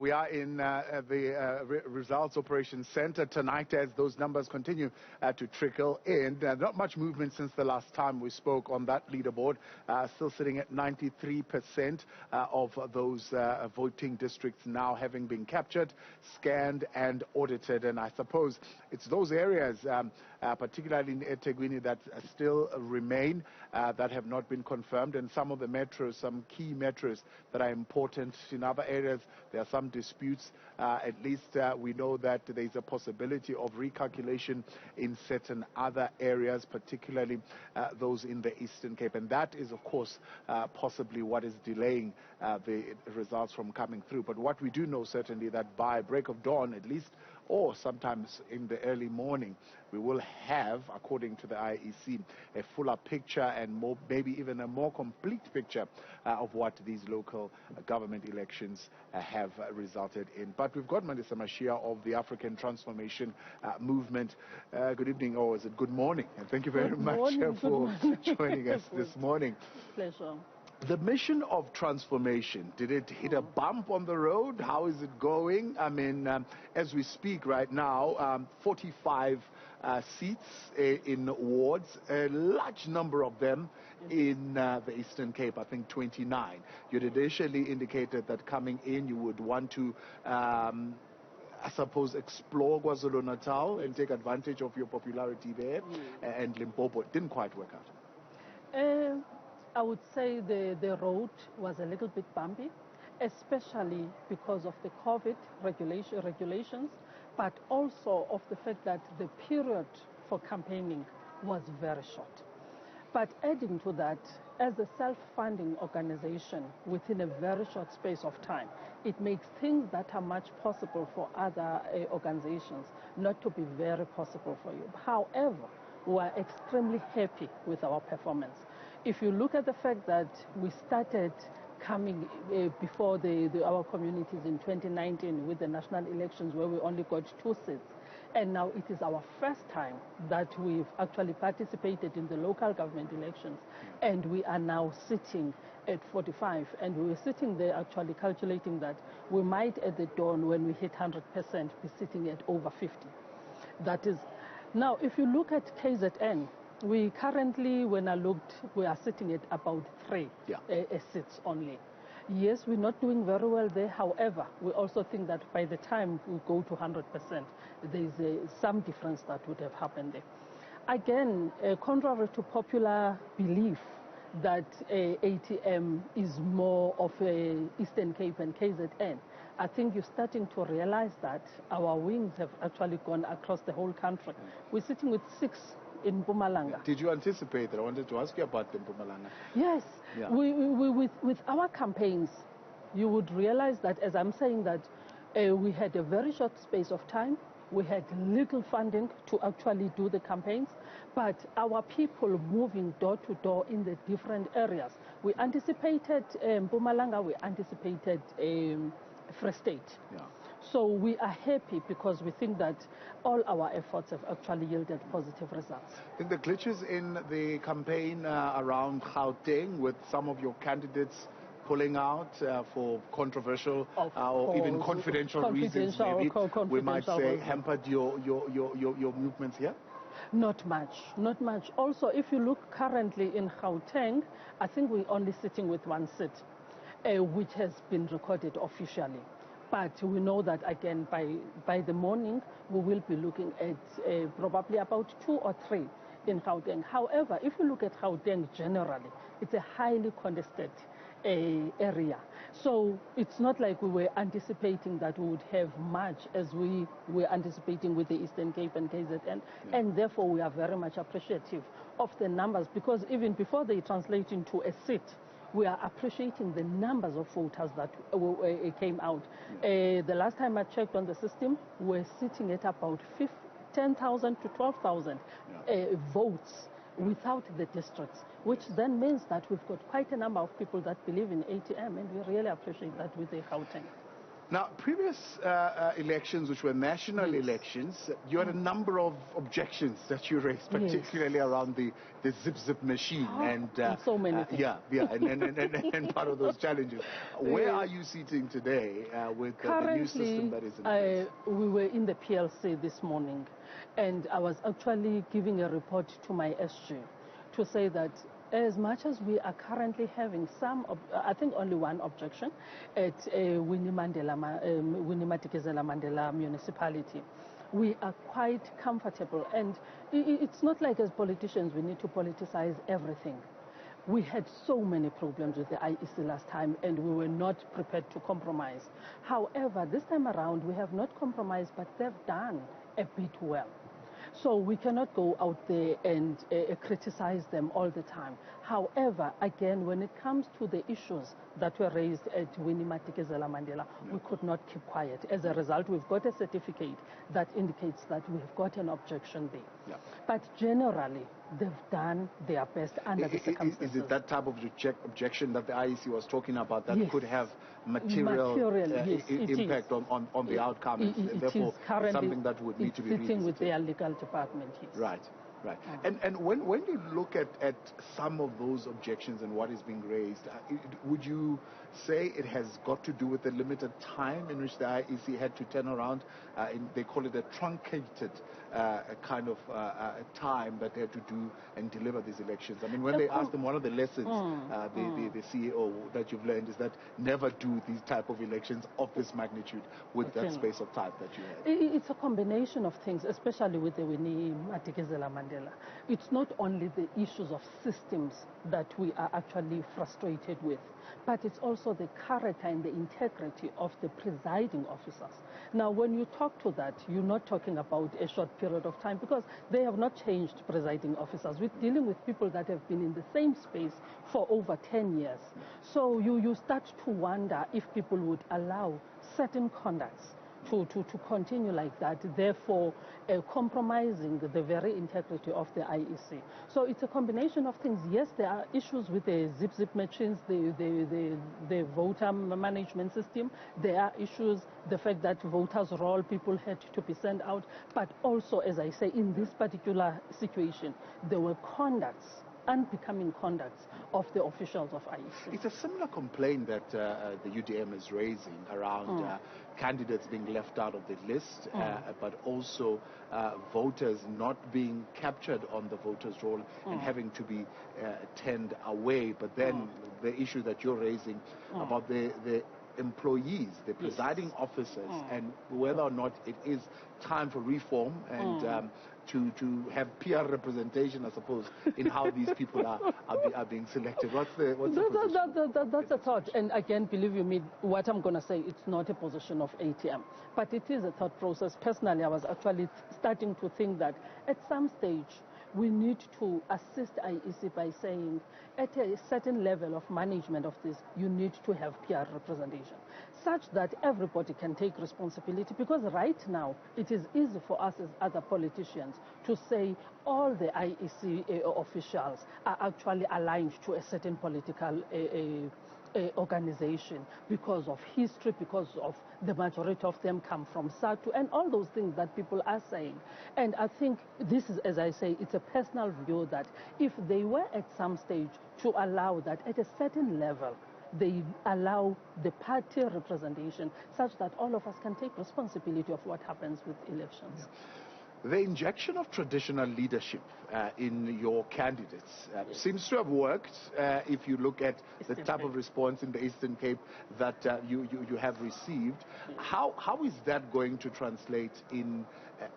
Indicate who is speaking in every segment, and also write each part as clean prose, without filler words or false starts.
Speaker 1: We are in the Results Operations Center tonight as those numbers continue to trickle in. Not much movement since the last time we spoke on that leaderboard. Still sitting at 93% of those voting districts now having been captured, scanned and audited. And I suppose it's those areas, particularly in eThekwini, that still remain, that have not been confirmed. And some of the metros, some key metros that are important. In other areas, there are some disputes. At least we know that there is a possibility of recalculation in certain other areas, particularly those in the Eastern Cape. And that is, of course, possibly what is delaying the results from coming through. But what we do know certainly that by break of dawn, at least, or sometimes in the early morning, we will have, according to the IEC, a fuller picture and more, maybe even a more complete picture of what these local government elections have resulted in. But we've got Mandisa Mashiya of the African Transformation Movement. Good evening, or is it good morning? And thank you very much for joining us this morning.
Speaker 2: Pleasure.
Speaker 1: The mission of transformation, did it hit a bump on the road? How is it going? I mean, as we speak right now, 45 seats in wards, a large number of them in the Eastern Cape, I think 29. You'd initially indicated that coming in you would want to I suppose explore KwaZulu-Natal and take advantage of your popularity there, and Limpopo. It didn't quite work out.
Speaker 2: I would say the road was a little bit bumpy, especially because of the COVID regulations, but also of the fact that the period for campaigning was very short. But adding to that, as a self-funding organization within a very short space of time, it makes things that are much possible for other organizations not to be very possible for you. However, we are extremely happy with our performance. If you look at the fact that we started coming before our communities in 2019 with the national elections where we only got 2 seats, and now it is our first time that we've actually participated in the local government elections, and we are now sitting at 45, and we were sitting there actually calculating that we might at the dawn when we hit 100% be sitting at over 50. That is, now if you look at KZN, we currently, when I looked, we are sitting at about 3 seats only. Yes, we're not doing very well there. However, we also think that by the time we go to 100%, there's some difference that would have happened there. Again, contrary to popular belief that ATM is more of a Eastern Cape and KZN, I think you're starting to realize that our wings have actually gone across the whole country. We're sitting with 6 in Mpumalanga.
Speaker 1: Did you anticipate that? I wanted to ask you about the Mpumalanga.
Speaker 2: Yes. Yeah. With our campaigns, you would realize that, as I'm saying, that we had a very short space of time. We had little funding to actually do the campaigns, but our people moving door to door in the different areas. We anticipated Mpumalanga, we anticipated Free State. Yeah. So we are happy because we think that all our efforts have actually yielded positive results.
Speaker 1: I think the glitches in the campaign around Gauteng, with some of your candidates pulling out for controversial or even confidential reasons, maybe we might say, hampered your movements here?
Speaker 2: Not much, not much. Also, if you look currently in Gauteng, I think we're only sitting with 1 seat, which has been recorded officially. But we know that, again, by the morning, we will be looking at probably about 2 or 3 in Gauteng. However, if you look at Gauteng generally, it's a highly contested area. So it's not like we were anticipating that we would have much as we were anticipating with the Eastern Cape and KZN. And therefore, we are very much appreciative of the numbers, because even before they translate into a seat, we are appreciating the numbers of voters that came out. The last time I checked on the system, we're sitting at about 10,000 to 12,000 votes without the districts, which then means that we've got quite a number of people that believe in ATM, and we really appreciate that with the Gauteng.
Speaker 1: Now, previous elections, which were national elections, you had a number of objections that you raised, particularly around the zip machine
Speaker 2: and so many things.
Speaker 1: And part of those challenges. Where are you sitting today with the new system that is in place?
Speaker 2: We were in the PLC this morning, and I was actually giving a report to my SG to say that as much as we are currently having I think only one objection at Winnie Madikizela Mandela municipality, we are quite comfortable. And it's not like as politicians we need to politicize everything. We had so many problems with the IEC last time, and we were not prepared to compromise. However, this time around we have not compromised, but they've done a bit well. So we cannot go out there and criticize them all the time. However, again, when it comes to the issues that were raised at Winnie Madikizela Mandela, we could not keep quiet. As a result, we've got a certificate that indicates that we've got an objection there. Yeah. But generally, they've done their best under the circumstances.
Speaker 1: Is it that type of objection that the IEC was talking about that could have material impact on the outcome?
Speaker 2: It
Speaker 1: therefore,
Speaker 2: is currently
Speaker 1: something that would need to be
Speaker 2: sitting with their legal department. Yes.
Speaker 1: Right. Right. And when you look at some of those objections and what is being raised, would you say it has got to do with the limited time in which the IEC had to turn around? They call it a truncated kind of time that they had to do and deliver these elections. I mean, when they asked them, one of the lessons the CEO that you've learned is that never do these type of elections of this magnitude with that space of time that you had.
Speaker 2: It's a combination of things, especially with the Winnie Madikizela Mandela. It's not only the issues of systems that we are actually frustrated with, but it's also the character and the integrity of the presiding officers. Now, when you talk to that, you're not talking about a short period of time, because they have not changed presiding officers. We're dealing with people that have been in the same space for over 10 years. So you start to wonder if people would allow certain conducts to continue like that, therefore compromising the very integrity of the IEC. So it's a combination of things. Yes, there are issues with the zip machines, the voter management system. There are issues, the fact that voters roll, people had to be sent out. But also, as I say, in this particular situation, there were conducts, unbecoming conducts of the officials of IEC.
Speaker 1: It's a similar complaint that the UDM is raising around candidates being left out of the list, but also voters not being captured on the voters' roll and having to be turned away. But then the issue that you're raising about the employees, the presiding officers, and whether or not it is time for reform and to have peer representation, I suppose, in how these people are being selected. What's the position?
Speaker 2: That's a thought. And again, believe you me, what I'm going to say, it's not a position of ATM, but it is a thought process. Personally, I was actually starting to think that at some stage, we need to assist IEC by saying at a certain level of management of this, you need to have peer representation, such that everybody can take responsibility. Because right now, it is easy for us as other politicians to say all the IEC officials are actually aligned to a certain political organization because of history, because of the majority of them come from SATU, and all those things that people are saying. And I think this is, as I say, it's a personal view that if they were at some stage to allow that at a certain level, they allow the party representation such that all of us can take responsibility of what happens with elections.
Speaker 1: Yeah. The injection of traditional leadership in your candidates seems to have worked if you look at the type of response in the Eastern Cape that you have received. How is that going to translate in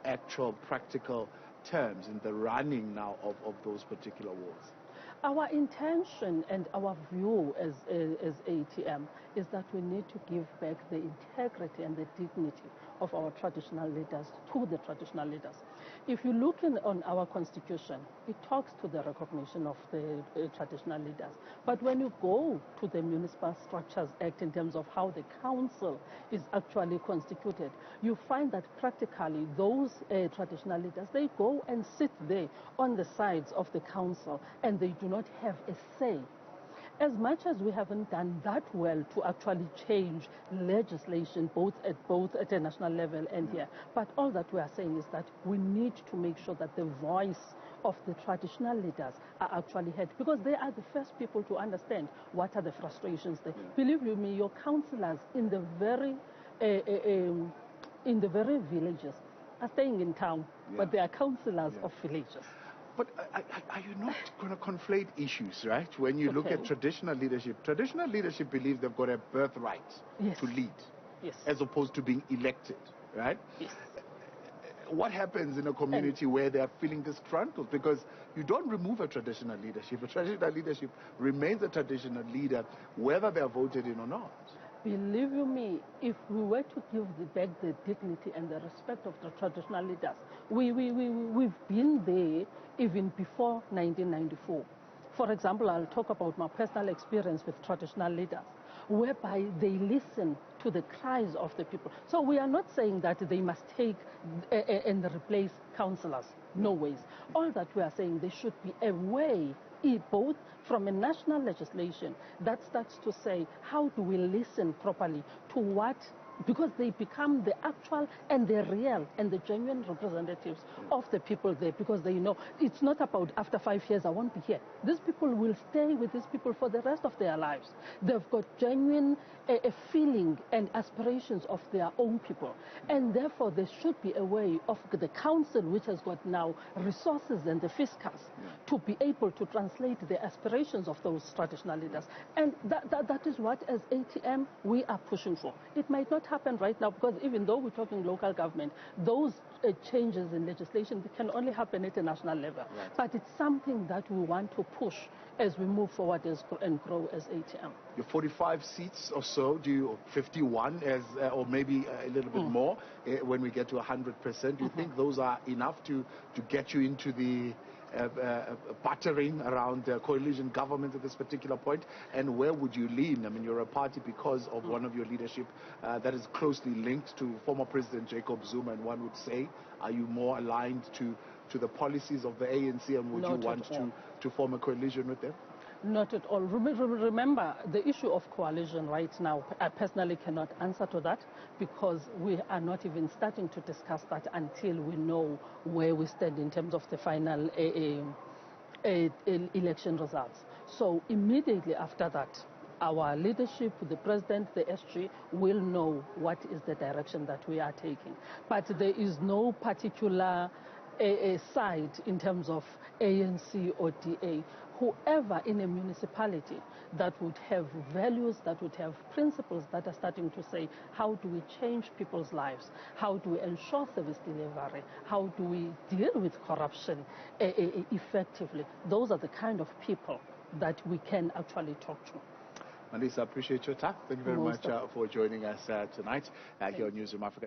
Speaker 1: actual practical terms in the running now of those particular wards?
Speaker 2: Our intention and our view as ATM is that we need to give back the integrity and the dignity of our traditional leaders to the traditional leaders. If you look on our constitution, it talks to the recognition of the traditional leaders. But when you go to the Municipal Structures Act in terms of how the council is actually constituted, you find that practically those traditional leaders, they go and sit there on the sides of the council and they do not have a say. As much as we haven't done that well to actually change legislation, both at a national level and here, but all that we are saying is that we need to make sure that the voice of the traditional leaders are actually heard, because they are the first people to understand what are the frustrations there. Believe you me, your councillors in the very villages are staying in town, but they are councillors of villages.
Speaker 1: But are you not going to conflate issues, right? When you look at traditional leadership believes they've got a birthright to lead, as opposed to being elected, right?
Speaker 2: Yes.
Speaker 1: What happens in a community where they are feeling disgruntled? Because you don't remove a traditional leadership. A traditional leadership remains a traditional leader, whether they are voted in or not.
Speaker 2: Believe you me, if we were to give back the dignity and the respect of the traditional leaders, we've been there even before 1994. For example, I'll talk about my personal experience with traditional leaders, whereby they listen to the cries of the people. So we are not saying that they must take and replace councillors. No ways. All that we are saying, there should be a way, both from a national legislation that starts to say, how do we listen properly to what, because they become the actual and the real and the genuine representatives of the people there, because they know it's not about after 5 years I won't be here. These people will stay with these people for the rest of their lives. They've got genuine a feeling and aspirations of their own people, and therefore there should be a way of the council, which has got now resources and the fiscus to be able to translate the aspirations of those traditional leaders. And that is what, as ATM, we are pushing for. It might not happen right now, because even though we're talking local government, those changes in legislation can only happen at a national level. But it's something that we want to push as we move forward and grow as ATM.
Speaker 1: Your 45 seats or so, do you, 51 or maybe a little bit more when we get to 100%, do you think those are enough to get you into the battering around coalition government at this particular point? And where would you lean? I mean, you're a party because of one of your leadership that is closely linked to former President Jacob Zuma, and one would say, are you more aligned to the policies of the ANC, and would you want to form a coalition with them?
Speaker 2: Not at all. Remember, the issue of coalition right now, I personally cannot answer to that, because we are not even starting to discuss that until we know where we stand in terms of the final election results. So immediately after that, our leadership, the president, the SG, will know what is the direction that we are taking. But there is no particular side in terms of ANC or DA. Whoever in a municipality that would have values, that would have principles that are starting to say, how do we change people's lives? How do we ensure service delivery? How do we deal with corruption effectively? Those are the kind of people that we can actually talk to.
Speaker 1: Mandisa, I appreciate your time. Thank you very much for joining us tonight here on Newzroom Afrika.